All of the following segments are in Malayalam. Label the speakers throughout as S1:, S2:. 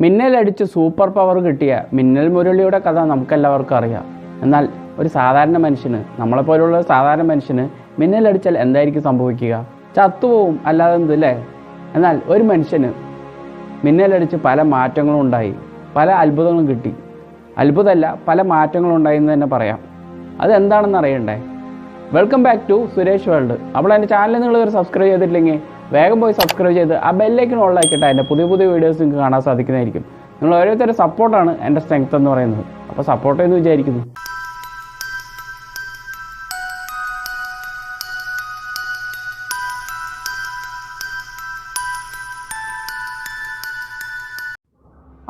S1: മിന്നലടിച്ച് സൂപ്പർ പവർ കിട്ടിയ മിന്നൽ മുരളിയുടെ കഥ നമുക്കെല്ലാവർക്കും അറിയാം. എന്നാൽ ഒരു സാധാരണ മനുഷ്യന്, നമ്മളെപ്പോലുള്ള സാധാരണ മനുഷ്യന് മിന്നലടിച്ചാൽ എന്തായിരിക്കും സംഭവിക്കുക? ചത്തുപോവും, അല്ലാതെ എന്തല്ലേ? എന്നാൽ ഒരു മനുഷ്യന് മിന്നലടിച്ച് പല മാറ്റങ്ങളും ഉണ്ടായി, പല അത്ഭുതങ്ങളും കിട്ടി. അത്ഭുതമല്ല, പല മാറ്റങ്ങളും ഉണ്ടായി എന്ന് തന്നെ പറയാം. അതെന്താണെന്ന് അറിയണ്ടേ? Welcome back to Suresh world. അപ്പോൾ എൻ്റെ ചാനൽ നിങ്ങൾ ഒരു സബ്സ്ക്രൈബ് ചെയ്തിട്ടില്ലെങ്കിൽ വേഗം പോയി സബ്സ്ക്രൈബ് ചെയ്ത് ആ ബെല്ലൈക്കൺ ഓളാക്കിയിട്ട് എൻ്റെ പുതിയ പുതിയ വീഡിയോസ് നിങ്ങൾക്ക് കാണാൻ സാധിക്കുന്നതായിരിക്കും. നിങ്ങൾ ഓരോരുത്തരുടെ സപ്പോർട്ടാണ് എൻ്റെ സ്ട്രെങ്ത് എന്ന് പറയുന്നത്. അപ്പോൾ സപ്പോർട്ട് എന്ന് വിചാരിക്കുന്നു.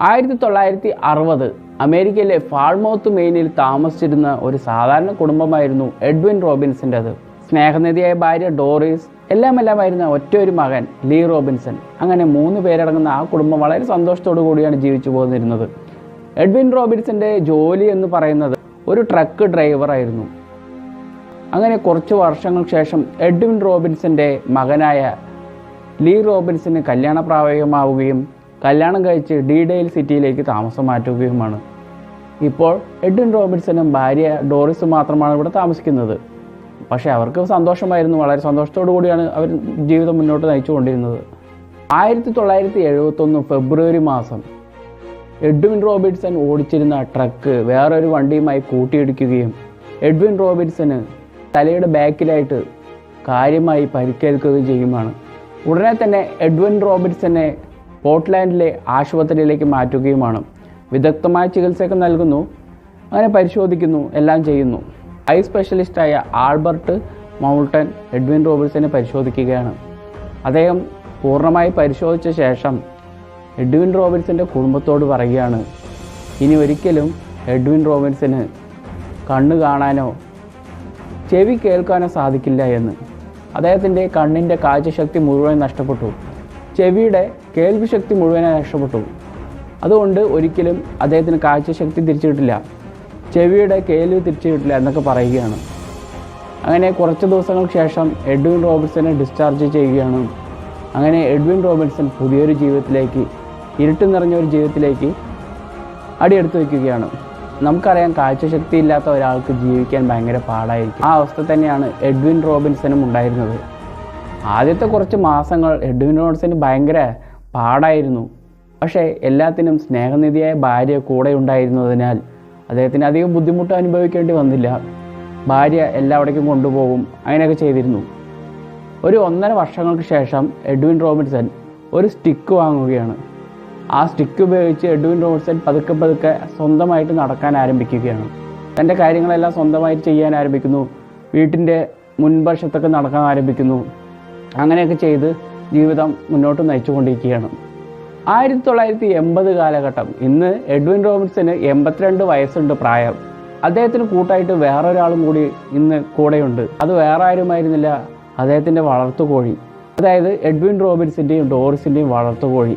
S1: ആയിരത്തി 1960 അമേരിക്കയിലെ ഫാൾമൗത്ത് മെയിനിൽ താമസിച്ചിരുന്ന ഒരു സാധാരണ കുടുംബമായിരുന്നു എഡ്വിൻ റോബിൻസിൻ്റെത്. സ്നേഹനിധിയായ ഭാര്യ ഡോറിസ്, എല്ലാമായിരുന്ന ഒറ്റ ഒരു മകൻ ലീ റോബിൻസൺ. അങ്ങനെ 3 പേരടങ്ങുന്ന ആ കുടുംബം വളരെ സന്തോഷത്തോടു കൂടിയാണ് ജീവിച്ചു പോന്നിരുന്നത്. എഡ്വിൻ റോബിൻസിൻ്റെ ജോലി എന്ന് പറയുന്നത് ഒരു ട്രക്ക് ഡ്രൈവറായിരുന്നു. അങ്ങനെ കുറച്ച് വർഷങ്ങൾക്ക് ശേഷം എഡ്വിൻ റോബിൻസിൻ്റെ മകനായ ലീ റോബിൻസിന് കല്യാണപ്രായമാവുകയും കല്യാണം കഴിച്ച് ഡീഡെയിൽ സിറ്റിയിലേക്ക് താമസം മാറ്റുകയുമാണ്. ഇപ്പോൾ എഡ്വിൻ റോബിൻസനും ഭാര്യ ഡോറിസും മാത്രമാണ് ഇവിടെ താമസിക്കുന്നത്. പക്ഷേ അവർക്ക് സന്തോഷമായിരുന്നു, വളരെ സന്തോഷത്തോടു കൂടിയാണ് അവർ ജീവിതം മുന്നോട്ട് നയിച്ചുകൊണ്ടിരുന്നത്. 1971 ഫെബ്രുവരി മാസം എഡ്വിൻ റോബിൻസൺ ഓടിച്ചിരുന്ന ട്രക്ക് വേറൊരു വണ്ടിയുമായി കൂട്ടിയിടിക്കുകയും എഡ്വിൻ റോബിൻസന് തലയുടെ ബാക്കിലായിട്ട് കാര്യമായി പരിക്കേൽക്കുകയും ചെയ്യുമാണ്. ഉടനെ തന്നെ എഡ്വിൻ റോബിൻസനെ പോർട്ട്ലാൻഡിലെ ആശുപത്രിയിലേക്ക് മാറ്റുകയുമാണ്. വിദഗ്ധമായ ചികിത്സയൊക്കെ നൽകുന്നു, അങ്ങനെ പരിശോധിക്കുന്നു, എല്ലാം ചെയ്യുന്നു. ഐ സ്പെഷ്യലിസ്റ്റായ ആൽബർട്ട് മൗൾട്ടൻ എഡ്വിൻ റോബിൻസനെ പരിശോധിക്കുകയാണ്. അദ്ദേഹം പൂർണ്ണമായി പരിശോധിച്ച ശേഷം എഡ്വിൻ റോബിൻസിൻ്റെ കുടുംബത്തോട് പറയുകയാണ്, ഇനി ഒരിക്കലും എഡ്വിൻ റോബിൻസിന് കണ്ണ് കാണാനോ ചെവി കേൾക്കാനോ സാധിക്കില്ല എന്ന്. അദ്ദേഹത്തിൻ്റെ കണ്ണിൻ്റെ കാഴ്ചശക്തി മുഴുവൻ നഷ്ടപ്പെട്ടു, ചെവിയുടെ കേൾവിശക്തി മുഴുവനായി നഷ്ടപ്പെട്ടു. അതുകൊണ്ട് ഒരിക്കലും അദ്ദേഹത്തിന് കാഴ്ചശക്തി തിരിച്ചു കിട്ടില്ല, ചെവിയുടെ കേൾവി തിരിച്ചു കിട്ടില്ല എന്നൊക്കെ പറയുകയാണ്. അങ്ങനെ കുറച്ച് ദിവസങ്ങൾക്ക് ശേഷം എഡ്വിൻ റോബിൻസനെ ഡിസ്ചാർജ് ചെയ്യുകയാണ്. അങ്ങനെ എഡ്വിൻ റോബിൻസൺ പുതിയൊരു ജീവിതത്തിലേക്ക്, ഇരുട്ട് നിറഞ്ഞ ഒരു ജീവിതത്തിലേക്ക് അടിയെടുത്ത് വയ്ക്കുകയാണ്. നമുക്കറിയാം, കാഴ്ചശക്തി ഇല്ലാത്ത ഒരാൾക്ക് ജീവിക്കാൻ ഭയങ്കര പാടായിരിക്കും. ആ അവസ്ഥ തന്നെയാണ് എഡ്വിൻ റോബിൻസനും ഉണ്ടായിരുന്നത്. ആദ്യത്തെ കുറച്ച് മാസങ്ങൾ എഡ്വിൻ റോബിൻസന് ഭയങ്കര പാടായിരുന്നു. പക്ഷേ എല്ലാത്തിനും സ്നേഹനിധിയായ ഭാര്യ കൂടെ ഉണ്ടായിരുന്നതിനാൽ അദ്ദേഹത്തിന് അധികം ബുദ്ധിമുട്ട് അനുഭവിക്കേണ്ടി വന്നില്ല. ഭാര്യ എല്ലാവിടേക്കും കൊണ്ടുപോകും, അങ്ങനെയൊക്കെ ചെയ്തിരുന്നു. ഒരു 1.5 വർഷങ്ങൾക്ക് ശേഷം എഡ്വിൻ റോബിൻസൺ ഒരു സ്റ്റിക്ക് വാങ്ങുകയാണ്. ആ സ്റ്റിക്ക് ഉപയോഗിച്ച് എഡ്വിൻ റോബിൻസൺ പതുക്കെ സ്വന്തമായിട്ട് നടക്കാൻ ആരംഭിക്കുകയാണ്. തൻ്റെ കാര്യങ്ങളെല്ലാം സ്വന്തമായിട്ട് ചെയ്യാൻ ആരംഭിക്കുന്നു. വീട്ടിൻ്റെ മുൻവശത്തൊക്കെ നടക്കാൻ ആരംഭിക്കുന്നു. അങ്ങനെയൊക്കെ ചെയ്ത് ജീവിതം മുന്നോട്ട് നയിച്ചുകൊണ്ടിരിക്കുകയാണ്. 1980 കാലഘട്ടം. ഇന്ന് എഡ്വിൻ റോബിൻസന് 82 വയസ്സുണ്ട് പ്രായം. അദ്ദേഹത്തിന് കൂട്ടായിട്ട് വേറൊരാളും കൂടി ഇന്ന് കൂടെയുണ്ട്. അത് വേറെ ആരുമായിരുന്നില്ല, അദ്ദേഹത്തിൻ്റെ വളർത്തുകോഴി. അതായത് എഡ്വിൻ റോബിൻസിൻ്റെയും ഡോറിസിൻ്റെയും വളർത്തുകോഴി.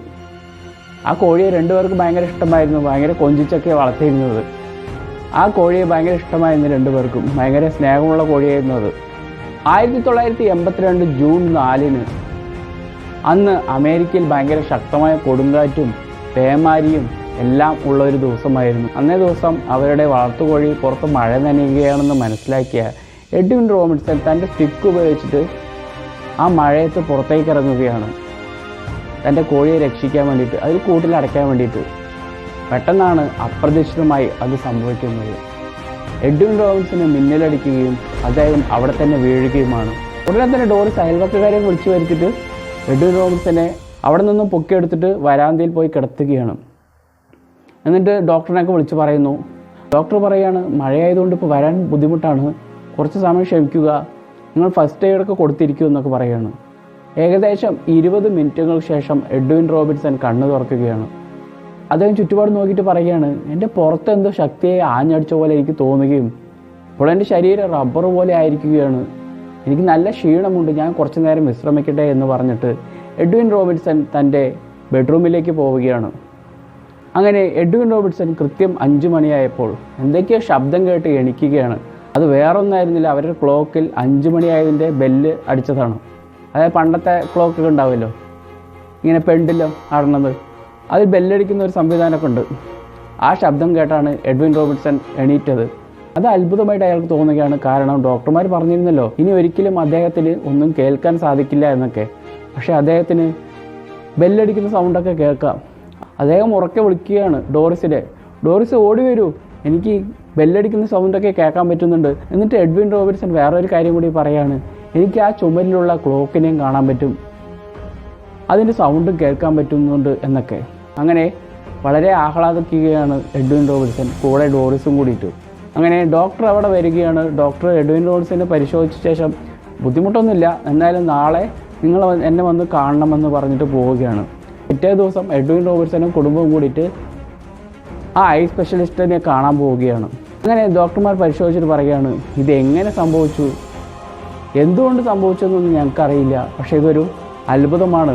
S1: ആ കോഴിയെ 2 പേർക്ക് ഭയങ്കര ഇഷ്ടമായിരുന്നു, ഭയങ്കര കൊഞ്ചിച്ചൊക്കെ വളർത്തിയിരുന്നത്. ആ കോഴിയെ ഭയങ്കര ഇഷ്ടമായിരുന്നു 2 പേർക്കും, ഭയങ്കര സ്നേഹമുള്ള കോഴിയായിരുന്നു അത്. 1982 ജൂൺ 4 അന്ന് അമേരിക്കയിൽ ഭയങ്കര ശക്തമായ കൊടുങ്കാറ്റും പേമാരിയും എല്ലാം ഉള്ള ഒരു ദിവസമായിരുന്നു. അന്നേ ദിവസം അവരുടെ വളർത്തുകോഴി പുറത്ത് മഴ നനയുകയാണെന്ന് മനസ്സിലാക്കിയ എഡ്വിൻ റോബിൻസൺ തൻ്റെ സ്റ്റിക്ക് ഉപയോഗിച്ചിട്ട് ആ മഴയത്ത് പുറത്തേക്ക് ഇറങ്ങുകയാണ്, തൻ്റെ കോഴിയെ രക്ഷിക്കാൻ വേണ്ടിയിട്ട്, അതിൽ കൂട്ടിലടയ്ക്കാൻ വേണ്ടിയിട്ട്. പെട്ടെന്നാണ് അപ്രതീക്ഷിതമായി അത് സംഭവിക്കുന്നത്. എഡ്വിൻ റോബിൻസന് മിന്നലടിക്കുകയും അദ്ദേഹം അവിടെ തന്നെ വീഴുകയുമാണ്. ഉടനെ തന്നെ ഡോറിസ് അയൽവക്കക്കാരെ വിളിച്ചു വരുത്തിയിട്ട് എഡ്വിൻ റോബിൻസനെ അവിടെ നിന്നും പൊക്കിയെടുത്തിട്ട് വരാന്തയിൽ പോയി കിടത്തുകയാണ്. എന്നിട്ട് ഡോക്ടറിനെയൊക്കെ വിളിച്ച് പറയുന്നു. ഡോക്ടർ പറയുകയാണ്, മഴയായതുകൊണ്ട് ഇപ്പോൾ വരാൻ ബുദ്ധിമുട്ടാണ്, കുറച്ച് സമയം ക്ഷമിക്കുക, നിങ്ങൾ ഫസ്റ്റ് എയ്ഡൊക്കെ കൊടുത്തിരിക്കൂ എന്നൊക്കെ പറയുകയാണ്. ഏകദേശം 20 മിനിറ്റുകൾക്ക് ശേഷം എഡ്വിൻ റോബിൻസൺ കണ്ണ് തുറക്കുകയാണ്. അദ്ദേഹം ചുറ്റുപാട് നോക്കിയിട്ട് പറയുകയാണ്, എൻ്റെ പുറത്ത് എന്തോ ശക്തിയെ ആഞ്ഞടിച്ച പോലെ എനിക്ക് തോന്നുകയും ഇപ്പോൾ എൻ്റെ ശരീരം റബ്ബർ പോലെ ആയിരിക്കുകയാണ്, എനിക്ക് നല്ല ക്ഷീണമുണ്ട്, ഞാൻ കുറച്ച് നേരം വിശ്രമിക്കട്ടെ എന്ന് പറഞ്ഞിട്ട് എഡ്വിൻ റോബിൻസൺ തൻ്റെ ബെഡ്റൂമിലേക്ക് പോവുകയാണ്. അങ്ങനെ എഡ്വിൻ റോബിൻസൺ കൃത്യം 5 മണിയായപ്പോൾ എന്തൊക്കെയോ ശബ്ദം കേട്ട് എണിക്കുകയാണ്. അത് വേറൊന്നായിരുന്നില്ല, അവരുടെ ക്ലോക്കിൽ 5 മണിയായതിൻ്റെ ബെല്ല് അടിച്ചതാണ്. അതായത് പണ്ടത്തെ ക്ലോക്കൊക്കെ ഉണ്ടാവുമല്ലോ, ഇങ്ങനെ പെൻഡിലോ ആടുന്നത്, അതിൽ ബെല്ലടിക്കുന്ന ഒരു സംവിധാനമൊക്കെ ഉണ്ട്. ആ ശബ്ദം കേട്ടാണ് എഡ്വിൻ റോബിൻസൺ എണീറ്റത്. അത് അത്ഭുതമായിട്ട് അയാൾക്ക് തോന്നുകയാണ്. കാരണം ഡോക്ടർമാർ പറഞ്ഞിരുന്നല്ലോ ഇനി ഒരിക്കലും അദ്ദേഹത്തിന് ഒന്നും കേൾക്കാൻ സാധിക്കില്ല എന്നൊക്കെ. പക്ഷേ അദ്ദേഹത്തിന് ബെല്ലടിക്കുന്ന സൗണ്ടൊക്കെ കേൾക്കാം. അദ്ദേഹം ഉറക്കെ വിളിക്കുകയാണ് ഡോറിസിനെ, ഡോറിസ് ഓടി വരൂ, എനിക്ക് ബെല്ലടിക്കുന്ന സൗണ്ടൊക്കെ കേൾക്കാൻ പറ്റുന്നുണ്ട്. എന്നിട്ട് എഡ്വിൻ റോബിൻസൺ വേറൊരു കാര്യം കൂടി പറയാണ്, എനിക്ക് ആ ചുമരിലുള്ള ക്ലോക്കിനെയും കാണാൻ പറ്റും, അതിൻ്റെ സൗണ്ടും കേൾക്കാൻ പറ്റുന്നുണ്ട് എന്നൊക്കെ. അങ്ങനെ വളരെ ആഹ്ലാദിക്കുകയാണ് എഡ്വിൻ റോബിൻസൺ, കൂടെ ഡോറിസും കൂടിയിട്ട്. അങ്ങനെ ഡോക്ടർ അവിടെ വരികയാണ്. ഡോക്ടർ എഡ്വിൻ റോബിൻസനെ പരിശോധിച്ച ശേഷം ബുദ്ധിമുട്ടൊന്നുമില്ല, എന്നാലും നാളെ നിങ്ങൾ എന്നെ വന്ന് കാണണമെന്ന് പറഞ്ഞിട്ട് പോവുകയാണ്. പിറ്റേ ദിവസം എഡ്വിൻ റോബിൻസനും കുടുംബവും കൂടിയിട്ട് ആ ഐ സ്പെഷ്യലിസ്റ്റിനെ കാണാൻ പോവുകയാണ്. അങ്ങനെ ഡോക്ടർമാർ പരിശോധിച്ചിട്ട് പറയുകയാണ്, ഇതെങ്ങനെ സംഭവിച്ചു, എന്തുകൊണ്ട് സംഭവിച്ചതെന്നൊന്നും ഞങ്ങൾക്കറിയില്ല, പക്ഷേ ഇതൊരു അത്ഭുതമാണ്.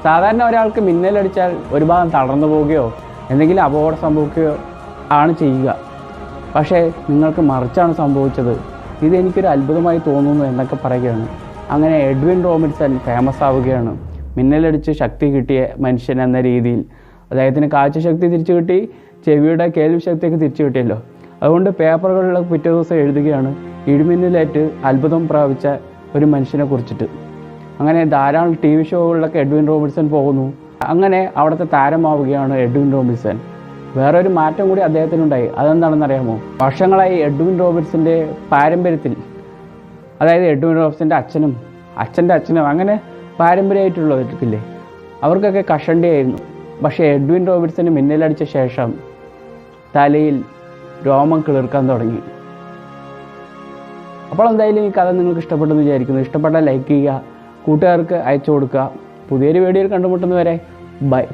S1: സാധാരണ ഒരാൾക്ക് മിന്നലടിച്ചാൽ ഒരു ഭാഗം തളർന്നു പോവുകയോ എന്തെങ്കിലും അപകടം സംഭവിക്കുകയോ ആണ് ചെയ്യുക. പക്ഷേ നിങ്ങൾക്ക് മറിച്ചാണ് സംഭവിച്ചത്, ഇതെനിക്കൊരു അത്ഭുതമായി തോന്നുന്നു എന്നൊക്കെ പറയുകയാണ്. അങ്ങനെ എഡ്വിൻ റോബിൻസൺ ഫേമസ് ആവുകയാണ്. മിന്നലടിച്ച് ശക്തി കിട്ടിയ മനുഷ്യൻ എന്ന രീതിയിൽ. അദ്ദേഹത്തിന് കാഴ്ചശക്തി തിരിച്ചു കിട്ടി, ചെവിയുടെ കേൾവി ശക്തിയൊക്കെ തിരിച്ചു കിട്ടിയല്ലോ. അതുകൊണ്ട് പേപ്പറുകളിലൊക്കെ പിറ്റേ ദിവസം എഴുതുകയാണ് ഇടിമിന്നലേറ്റ് അത്ഭുതം പ്രാപിച്ച ഒരു മനുഷ്യനെ കുറിച്ചിട്ട്. അങ്ങനെ ധാരാളം ടി വി ഷോകളിലൊക്കെ എഡ്വിൻ റോബിൻസൺ പോകുന്നു. അങ്ങനെ അവിടുത്തെ താരമാവുകയാണ് എഡ്വിൻ റോബിൻസൺ. വേറൊരു മാറ്റം കൂടി അദ്ദേഹത്തിനുണ്ടായി. അതെന്താണെന്നറിയാമോ? വർഷങ്ങളായി എഡ്വിൻ റോബിൻസൻ്റെ പാരമ്പര്യത്തിൽ, അതായത് എഡ്വിൻ റോബിൻസൻ്റെ അച്ഛൻ്റെ അച്ഛനും അങ്ങനെ പാരമ്പര്യമായിട്ടുള്ളവർക്കില്ലേ, അവർക്കൊക്കെ കഷണ്ടിയായിരുന്നു. പക്ഷേ എഡ്വിൻ റോബിൻസന് മിന്നലടിച്ച ശേഷം തലയിൽ രോമം കിളിർക്കാൻ തുടങ്ങി. അപ്പോൾ എന്തായാലും ഈ കഥ നിങ്ങൾക്ക് ഇഷ്ടപ്പെട്ടെന്ന് വിചാരിക്കുന്നു. ഇഷ്ടപ്പെട്ടാൽ ലൈക്ക് ചെയ്യുക, കൂട്ടുകാർക്ക് അയച്ചു കൊടുക്കുക. പുതിയൊരു വീഡിയോയിൽ കണ്ടുമുട്ടുന്നവരെ ബൈ.